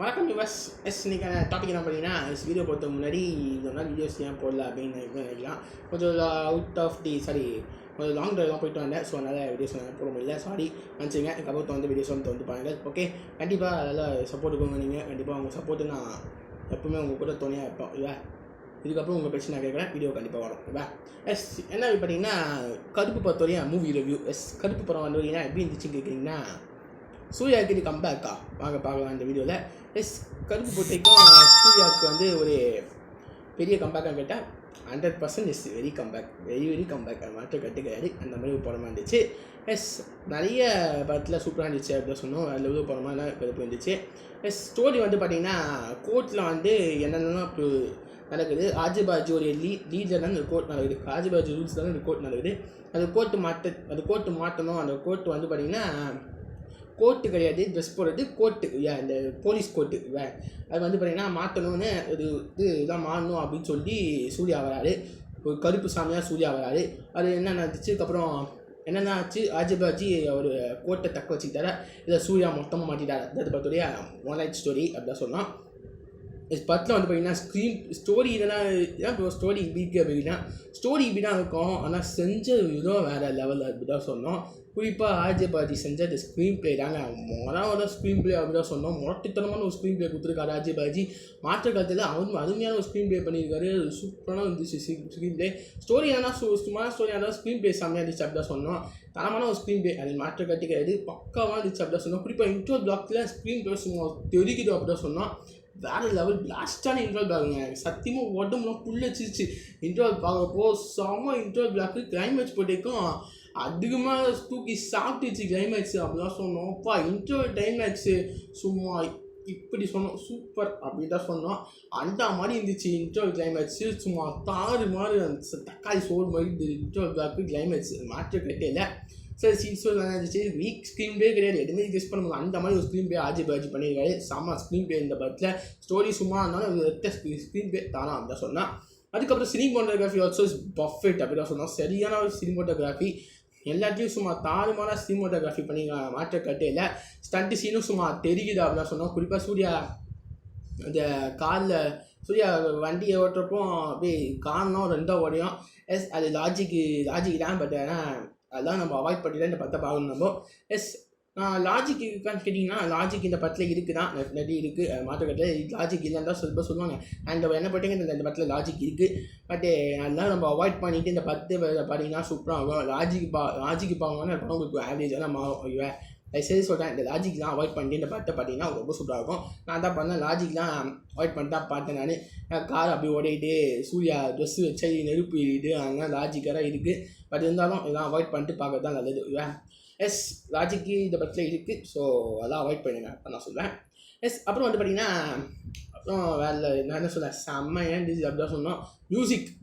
வணக்கம் யுவஸ். இன்னைக்கான டாபிக் என்ன பார்த்தீங்கன்னா, வீடியோ போகிறதுக்கு முன்னாடி இந்த வீடியோஸ் ஏன் போடல அப்படின்னு நினைக்கலாம். கொஞ்சம் அவுட் ஆஃப் கொஞ்சம் லாங் ட்ரைவ்லாம் போயிட்டு வந்தேன். ஸோ அதனால் வீடியோஸ் போட முடியல, சாரி நினச்சிங்க. அதுக்கப்புறம் வந்து வீடியோஸ் வந்து பாருங்கள். ஓகே, கண்டிப்பாக அதெல்லாம் சப்போர்ட் கொடுங்க. நீங்கள் கண்டிப்பாக உங்கள் சப்போர்ட்டு நான் எப்பவுமே உங்கள் கூட துணையாக இருப்போம். இல்லை இதுக்கப்புறம் உங்கள் பிரச்சனை கேட்குறேன், வீடியோ கண்டிப்பாக வரும். இல்லை என்ன பார்த்தீங்கன்னா, கருப்பு பொறுத்தவரையும் மூவி ரிவ்யூ. கருப்பு படம் வந்து எப்படி இருந்துச்சுன்னு கேட்குறீங்கன்னா, சூர்யாவுக்கு இது கம்பேக்கா வாங்க பார்க்கலாம் இந்த வீடியோவில். கருப்பு பொட்டைக்கும் சூர்யாவுக்கு வந்து ஒரு பெரிய கம்பேக்காக கேட்டால் 100% இஸ் வெரி கம்பேக் அது மாற்றம் கட்டு கிடையாது. அந்த மாதிரி ஒரு படமாக இருந்துச்சு. நிறைய படத்தில் சூப்பராக இருந்துச்சு அப்படின்னு சொன்னோம். அதில் ஒரு படமாக கருப்பு இருந்துச்சு. ஸ்டோரி வந்து பார்த்திங்கன்னா, கோர்ட்டில் வந்து என்னென்னலாம் நடக்குது. ஆஜிபாஜி ஒரு லீடர் தான் ஒரு கோர்ட் நடக்குது. ஆஜிபாஜி ரூல்ஸ் தான் ஒரு கோர்ட் நடக்குது. அது கோர்ட்டு மாற்றணும். அந்த கோர்ட்டு வந்து பார்த்திங்கன்னா கோர்ட்டு கிடையாது, ட்ரெஸ் போடுறது கோர்ட்டு, இந்த போலீஸ் கோர்ட்டு. அது வந்து பார்த்திங்கன்னா மாற்றணும்னு இதுதான் மாறணும் அப்படின்னு சொல்லி சூர்யா வராரு. ஒரு கருப்பு சாமியாக சூர்யா வராரு. அது என்ன நடந்துச்சு, அதுக்கப்புறம் என்னென்ன ஆச்சு, ஆஜிபாஜி ஒரு கோர்ட்டை தக்க வச்சுக்கிட்டாரா, இதை சூர்யா மொத்தமாக மாற்றிட்டார். அது பார்த்துடைய ஒன் லைட் ஸ்டோரி அப்படிதான் சொன்னோம். படத்தில் வந்து பார்த்திங்கன்னா ஸ்டோரி இதெல்லாம் ஸ்டோரி இப்படி அப்படின்னா ஸ்டோரி இப்படி தான் இருக்கும். ஆனால் செஞ்ச விதம் வேறு லெவலில் அப்படி தான் சொன்னோம். குறிப்பாக ஆஜிபாஜி செஞ்ச அந்த ஸ்க்ரீன் ப்ளே தாங்க மொதல் ஸ்க்ரீன் ப்ளே அப்படி தான் சொன்னோம். முரட்டுத்தனமான ஒரு ஸ்க்ரீன் ப்ளே கொடுத்துருக்காரு ஆஜிபாஜி. மாற்ற காலத்தில் அவன் அருமையான ஒரு ஸ்க்ரீன் ப்ளே பண்ணியிருக்காரு. சூப்பரான இருந்துச்சு ஸ்க்ரீன் ப்ளே. ஸ்டோரி என்னன்னா சும்மா ஸ்டோரியாக இருந்தால் ஸ்க்ரீன் ப்ளே செம்மையாக இருந்துச்சு அப்படி தான் சொன்னோம். தரமான ஒரு ஸ்க்ரீன் ப்ளே, அது மாற்ற கட்டிக்கிறது பக்காவாக இருந்துச்சு அப்படி தான் சொன்னோம். குறிப்பாக இன்ட்ரோ பிளாக்ல ஸ்க்ரீன் ப்ளே சும்மா தெரிக்குது அப்படி தான் சொன்னோம். வேறு லெவல் பிளாஸ்டான இன்ட்ரோல் பிளாக்குங்க. சத்தியமாக உடம்புலாம் புல்லச்சிருச்சு இன்ட்ரோல் பார்க்கப்போ. செம்ம இன்ட்ரோல் பிளாக்கு. கிளைமேக்ஸ் போட்டிருக்கோம் அதிகமாக தூக்கி சாப்பிட்டுச்சு கிளைமேக்ஸு அப்படிலாம் சொன்னோம். இன்ட்ரோல் கிளைமேக்ஸு சும்மா இப்படி சொன்னோம், சூப்பர் அப்படி தான் சொன்னோம். அந்த மாதிரி இருந்துச்சு இன்ட்ரோல் கிளைமேக்ஸு. சும்மா தாறு மாதிரி தக்காளி சோறு மாதிரி இந்த இன்ட்ரோல் பிளாக்கு கிளைமேக்ஸ் மாற்ற கட்டையில். சரி சீன்ஸும் நல்லா இருந்துச்சு. வீக் ஸ்க்ரீன் ப்ளே கிடையாது, எதுவுமே கெஸ் பண்ண முடியும். அந்த மாதிரி ஒரு ஸ்க்ரீன் ப்ளே ஆஜிபாஜி பண்ணியிருக்காரு. செம்ம ஸ்க்ரீன் ப்ளே இந்த படத்தில். ஸ்டோரி சும்மா இருந்தாலும் ஸ்க்ரீன் ப்ளே தானா அப்படின்னு சொன்னால். அதுக்கப்புறம் சினிமோட்டோகிராஃபி ஆல்சோ இஸ் பர்ஃபெக்ட் அப்படி தான் சொன்னோம். சரியான ஒரு சினிமோட்டோகிராஃபி. எல்லாத்தையும் சும்மா தாறுமான சினிமோட்டோகிராஃபி பண்ணி மாற்ற கட்டையில். ஸ்டண்ட்டு சீனும் சும்மா தெரியுது அப்படிதான் சொன்னோம். குறிப்பாக சூர்யா அந்த சூர்யா வண்டியை ஓட்டுறப்போ அப்படியே காரணம் ரெண்டாக ஓடையும். அது லாஜிக்கு தான். பட் ஆனால் அதெல்லாம் நம்ம அவாய்ட் பண்ணி தான் இந்த படத்தை பார்க்கணும் நம்ம. லாஜிக் இருக்கான்னு கேட்டிங்கன்னா, லாஜிக் இந்த படத்தில் இருக்குது தான், நிறைய இருக்குது. மாற்றக்கட்டில் லாஜிக் இல்லைன்னு தான் சொல்லுவாங்க. அண்ட் என்ன பண்ணிங்க இந்த படத்தில் லாஜிக் இருக்குது. பட்டு அதெல்லாம் நம்ம அவாய்ட் பண்ணிவிட்டு இந்த படத்தை பார்த்தீங்கன்னா சூப்பராக ஆகும். லாஜிக்கு பார்க்கணுன்னா படம் உங்களுக்கு ஆவரேஜாக மாறும். ஐயோ சரி சொல்கிறேன், இந்த லாஜிக்லாம் அவாய்ட் பண்ணிட்டு இந்த படத்தை பார்த்தீங்கன்னா ரொம்ப சூப்பராக இருக்கும். நான் தான் பண்ணேன், லாஜிக்லாம் அவாய்ட் பண்ணிட்டு தான் பார்த்தேன். நான் கார் அப்படி ஓடிட்டு சூர்யா ட்ரெஸ்ஸு வச்சு நெருப்பு ஏறிட்டு அதெல்லாம் லாஜிக்காக இருக்குது. பட் இருந்தாலும் இதெல்லாம் அவாய்ட் பண்ணிட்டு பார்க்கறது தான் நல்லது. லாஜிக்கு இந்த படத்தில் இருக்குது. ஸோ அதெல்லாம் அவாய்ட் பண்ணுங்க நான் சொல்லுவேன். அப்புறம் வந்து பார்த்திங்கன்னா, அப்புறம் வேறு நான் என்ன சொல்கிறேன், செம்மையாக இருந்துச்சு அப்படி தான் சொன்னோம்.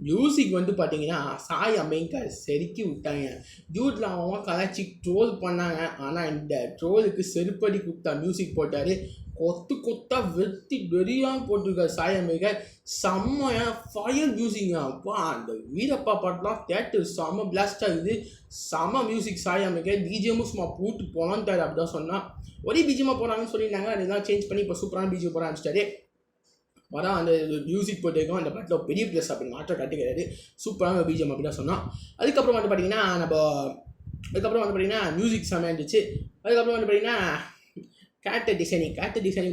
மியூசிக் வந்து பார்த்தீங்கன்னா சாய் அம்பேத்கர் செதுக்கி விட்டாங்க. டியூட்டில் அவன் கலாச்சி ட்ரோல் பண்ணாங்க. ஆனால் இந்த ட்ரோலுக்கு செருப்படி கொடுத்தா மியூசிக் போட்டார். கொத்தா வெறியாக போட்டிருக்காரு சாய் அம்பேத்கர். செம்மையான ஃபயர் மியூசிக். அந்த வீரப்பா பாட்டெலாம் தேட்டர் செம்ம பிளாஸ்ட் ஆகுது. செம்ம மியூசிக் சாய் அம்பேத்கர். பிஜிஎம்மும் சும்மா போட்டு போனான்ட்டார் அப்படி தான் சொன்னால். ஒரே பிஜிஎம்மாக போகிறாங்கன்னு சொல்லியிருந்தாங்க. அதெல்லாம் சேஞ்ச் பண்ணி இப்போ சூப்பரான பிஜிஎம் போட ஆரம்பிச்சிட்டாரு. வரான் அந்த மியூசிக் போட்டிருக்கோம். அந்த படத்தில் பெரிய ப்ளஸ் அப்படின்னு மாற்றம் கட்டுக்கிறாரு. சூப்பரான பிஜிஎம் அப்படி தான் சொன்னோம். அதுக்கப்புறம் வந்து பார்த்திங்கன்னா மியூசிக் செம்மையாக இருந்துச்சு. அதுக்கப்புறம் வந்து பார்த்திங்கன்னா கேரக்டர் டிசைனிங்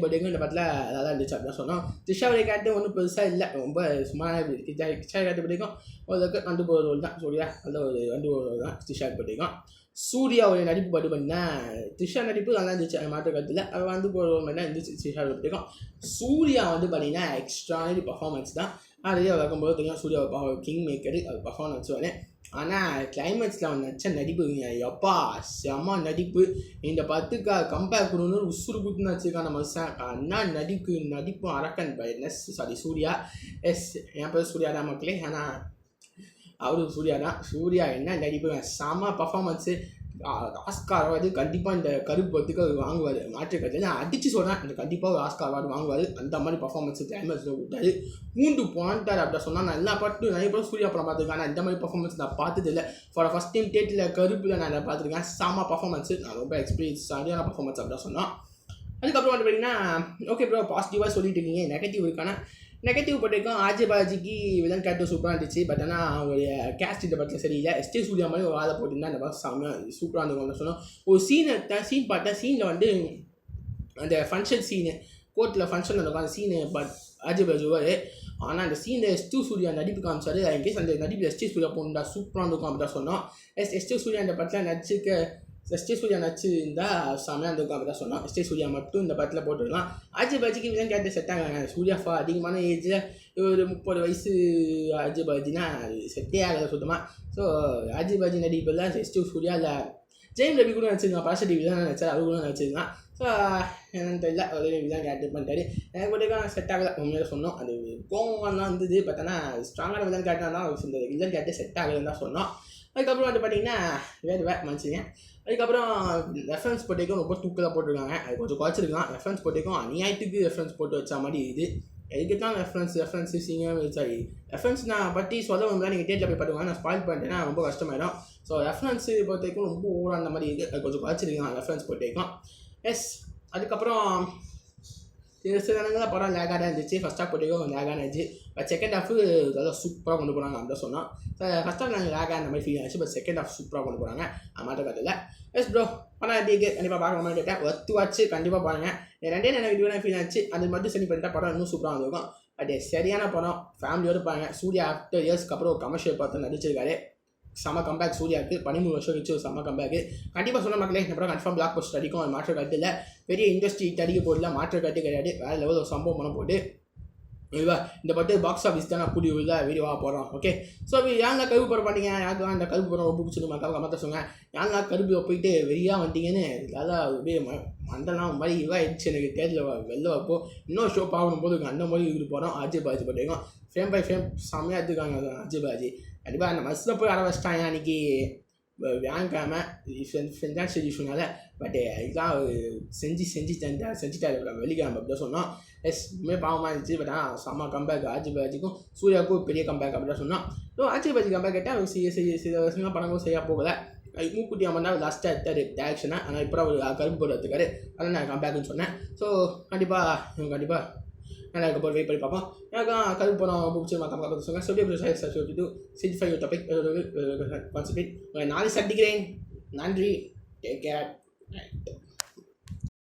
போட்டிருக்கோம். இந்த படத்தில் நல்லா இருந்துச்சு அப்படின்னு சொன்னோம். த்ரிஷாவுடைய கேரக்டர் ஒன்றும் பெருசாக இல்லை, ரொம்ப சும்மா த்ரிஷா கேரக்டர் போட்டிருக்கோம். ஓரளவுக்கு அனுபவ ரோல் தான். சூர்யா நல்ல ஒரு அனுபவ ரோல் தான் த்ரிஷா போட்டிருக்கோம். சூர்யாவுடைய நடிப்பு பாட்டு பண்ணினா த்ரிஷா நடிப்பு நல்லா இருந்துச்சு, அது மாற்ற கருத்தில். அது வந்து போகிறோம்னா இருந்துச்சு த்ரிஷா போட்டிருக்கோம். சூர்யா வந்து பார்த்திங்கன்னா எக்ஸ்ட்ரானரி பர்ஃபார்மன்ஸ் தான். நிறைய வளர்க்கும்போது தெரியும் சூர்யா கிங் மேக்கரு, அது பர்ஃபார்மன்ஸ் வரேன். ஆனால் கிளைமேக்ஸில் அவன் நச்ச நடிப்பு எப்பா செம்ம நடிப்பு. இந்த படத்துக்கு கம்பேர் பண்ணணும்னு உசுறு குத்துன்னு வச்சுருக்கான மனுஷன். அண்ணா நடிப்பு அரக்கன் சூர்யா. என் பேர் சூர்யா தான் மக்களே. ஆனால் அவரு சூர்யா தான். சூர்யா என்ன நடிப்பு, செம்ம பர்ஃபார்மன்ஸு. ஆஸ்கார் அவார்டு கண்டிப்பாக இந்த கருப்பு படத்துக்கு அவர் வாங்குவார். மாற்றுக்கிறது நான் அடித்து சொல்கிறேன், இந்த கண்டிப்பாக ஒரு ஆஸ்கார் அவார்டு வாங்குவார். அந்த மாதிரி பர்ஃபார்மன்ஸு கிளைமேக்ஸில் கொடுத்தாரு. பூண்டு போனான்ட்டார் அப்படி சொன்னால். நான் எல்லா பாட்டும் நிறைய படம் சூர்யா படம் பார்த்துருக்கேன். ஆனால் இந்த மாதிரி பர்ஃபார்மன்ஸ் நான் பார்த்தது இல்லை. ஃபார் ஃபஸ்ட் டைம் தேட்டரில் கருப்பில் நான் பார்த்துருக்கேன். செம்ம பர்ஃபார்மன்ஸு. நான் ரொம்ப எக்ஸ்பீரியன்ஸ் சரியான பர்ஃபார்மன்ஸ் அப்படி தான் சொன்னோம். அதுக்கப்புறம் வந்து பார்த்தீங்கன்னா ஓகே ப்ரோ பாசிட்டிவாக சொல்லிட்டு இருக்கீங்க, நெகட்டிவ் இருக்கானா? நெகட்டிவ் பட்டிருக்கோம். ஆர்ஜே பாலாஜிக்கு வில்லன் கேரக்டர் சூப்பராக இருந்துச்சு. பட் ஆனால் அவங்களுடைய கேஸ்ட் இந்த படத்தில் சரியில்லை. எஸ்டே சூர்யா மாதிரி ஒரு ஆளை போட்டிருந்தா அந்த படம் செம்மையாக சூப்பராக இருந்திருக்கும் சொன்னோம். ஒரு சீன் எடுத்தேன், சீன் பார்த்தேன். சீனில் வந்து அந்த ஃபங்க்ஷன் சீனு, கோர்ட்டில் ஃபங்க்ஷன் நடக்கும் அந்த சீனு பட் ஆர்ஜே பாலாஜி வருவார். ஆனால் அந்த சீனில் எஸ்டே சூர்யா நடிப்பு காமிச்சார். இன்கேஸ் அந்த நடிப்பு எஸ்டே சூர்யா போட்டுருந்தா சூப்பராக இருந்திருக்கும் அப்படி தான் சொன்னோம். எஸ்டே சூர்யா இந்த படத்தில் எஸ்டே சூர்யா நடிச்சிருந்தா செம்மையாக இருந்திருக்கும் அப்படி தான் சொன்னோம். எஸ்டே சூர்யா மட்டும் இந்த படத்தில் போட்டுருக்கலாம். ஆர்ஜே பாலாஜிக்கு வில்லன் கேரக்டர் செட் ஆகாங்க. சூர்யா அதிகமான ஏஜில் ஒரு 30 வயசு ஆர்ஜே பாலாஜினா அது செட்டே ஆகலை சுத்தமாக. ஸோ ஆர்ஜே பாலாஜி நடிப்பில் எஸ்டே சூர்யா இல்லை ஜெயம் ரவி கூட நினச்சிருக்கான். பாஷா டிவி தான் நினச்சார், அவர் கூட நினச்சிருக்கான். ஸோ என்னன்னு தெரியல, ஒரு வில்லன் கேரக்டர் பண்ணிட்டாரு. எனக்கு மட்டும் செட் ஆகலை உண்மையாக சொன்னோம். அது கோவம்லாம் இருந்தது. பட் ஆனால் ஸ்ட்ராங்கான வில்லன் கேரக்டர் தான் இந்த வில்லன் கேரக்டர் செட் ஆகலைன்னு தான் சொன்னோம். அதுக்கப்புறம் வந்து பார்த்தீங்கன்னா வேறு மனுஷங்க. அதுக்கப்புறம் ரெஃபரன்ஸ் போட்டிக்கும் ரொம்ப தூக்கலாக போட்டிருக்காங்க. அது கொஞ்சம் குறைச்சிருக்கலாம். ரெஃபரன்ஸ் போட்டிக்கும் அநியாயத்துக்கு ரெஃபரன்ஸ் போட்டு வச்ச மாதிரி இது எதுக்கு தான் ரெஃபரன்ஸ் சீங்க சாரி ரெஃபரன்ஸ் நான் பற்றி சொல்ல வந்தால் நீங்கள் தேட்டில் போய் பார்த்துக்கோங்க. நான் ஸ்பாயில் பண்ணிட்டேன்னா ரொம்ப கஷ்டமாயிடும். ஸோ ரெஃபரன்ஸு பொறுத்த வரைக்கும் ரொம்ப ஓவர் அந்த மாதிரி இருக்குது. அது கொஞ்சம் குறைச்சிருக்கலாம் ரெஃபரன்ஸ் பொறுத்த வரைக்கும். எஸ் அதுக்கப்புறம் சில இடங்களில் படம் லேகாக தான் இருந்துச்சு. ஃபஸ்ட் ஹாஃப் பொறுத்த லேகாக இருந்துச்சு. பட் செகண்ட் ஹாஃபு நல்லா சூப்பராக கொண்டு போகிறாங்க அப்படின்னு சொன்னோம். ஃபஸ்ட் ஹாஃப் நாங்கள் லேகாக அந்த மாதிரி ஃபீல் ஆச்சு. பட் செகண்ட் ஹாஃப் சூப்பராக கொண்டு போகிறாங்க. மாற்ற கதையில் எஸ் ப்ரோ படம் எப்படி இருக்குது கண்டிப்பாக பார்க்குற மாதிரி கேட்டேன். ஒத்துவாச்சு கண்டிப்பாக பாருங்கள். ரெண்டே எனக்கு இதுவே ஃபீல் ஆச்சு. அது மட்டும் சரி பண்ணிட்டா படம் இன்னும் சூப்பராக வந்துருக்கும். பட் சரியான படம் ஃபேமிலியோடு பாருங்க. சூர்யா ஆஃப்டர் இயர்ஸ்க்கு அப்புறம் ஒரு கமர்ஷியல் பார்த்து நடிச்சிருக்காரு. செம கம்பேக் சூர்யாவுக்கு 13 வருஷம் வச்சு ஒரு செம கம்பேக்கு. கண்டிப்பாக சொன்ன மக்களே இந்த படம் கன்ஃபார்ம் பிளாக் பஸ்டர் அடிக்கும். அது மாற்ற கருத்து இல்லை. பெரிய இண்டஸ்ட்ரி அடிக்க போடல, மாற்ற கருத்து கிடையாது. வேறு லெவல் ஒரு சம்பவம் பண்ண போட்டு ஓகேவா. இந்த பட்டு பாக்ஸ் ஆஃபீஸ் தான் நான் கூடிய உள்ள வீடியோவாக போகிறோம். ஓகே ஸோ யாருன்னா கருப்பு போட மாட்டீங்க, யாருக்கெல்லாம் அந்த கருப்பு படம் ரொம்ப பிடிச்சிருக்கு மக்கள் கமத்த சொங்க. யாருன்னா கருப்பு போயிட்டு வெறியாக வந்தீங்கன்னு அதான் அப்படியே மண்டலாம் மாதிரி இதாகிடுச்சு. எனக்கு தேர்தல் வெளில வைப்போ இன்னும் ஷோ பார்க்கணும் போது அந்த மாதிரி இதுக்கு போகிறோம். ஆர்ஜே பாலாஜி போட்டிருக்கோம். ஃப்ரேம் பை ஃப்ரேம் செம்மையாக எடுத்துக்காங்க ஆர்ஜே பாலாஜி. கண்டிப்பாக அந்த பஸ்ஸில் போய் அரை வச்சிட்டாங்க அன்றைக்கி வாங்காமல் ஃபினான்ஷியல் இஷ்யூனால. பட் இதுதான் செஞ்சுட்டாரு வெள்ளிக்கிழமை அப்படி தான் சொன்னோம். எஸ் உண்மையே பாவமாக இருந்துச்சு. பட் ஆனால் செம்ம கம்பேக் ஆர்ஜே பாலாஜிக்கும் சூர்யாவுக்கும் பெரிய கம்பேக் அப்படி தான் சொன்னோம். ஸோ ஆர்ஜே பாலாஜி கம்பேக் கேட்டால் சில வருஷமாக படங்களும் சரியாக போகலை. மூக்குட்டி அம்மன் தான் லாஸ்ட்டாக எடுத்தார் டேரக்ஷனாக. ஆனால் இப்போ அவர் கருப்பு போட்டு எடுத்துக்காரு. அதான் நான் கம்பேக்குன்னு சொன்னேன். ஸோ கண்டிப்பாக நல்லா இருக்க போகிற வெயிட் பண்ணி பார்ப்போம். எனக்கு கருப்பு படம் பிடிச்சி மக்கள் பார்த்து சொல்லுங்கள். சொல்லி சிட் ஃபைவ் டாபிக் கான்சென்ட்ரேட் 4 சந்திக்கிறேன். நன்றி. Take care.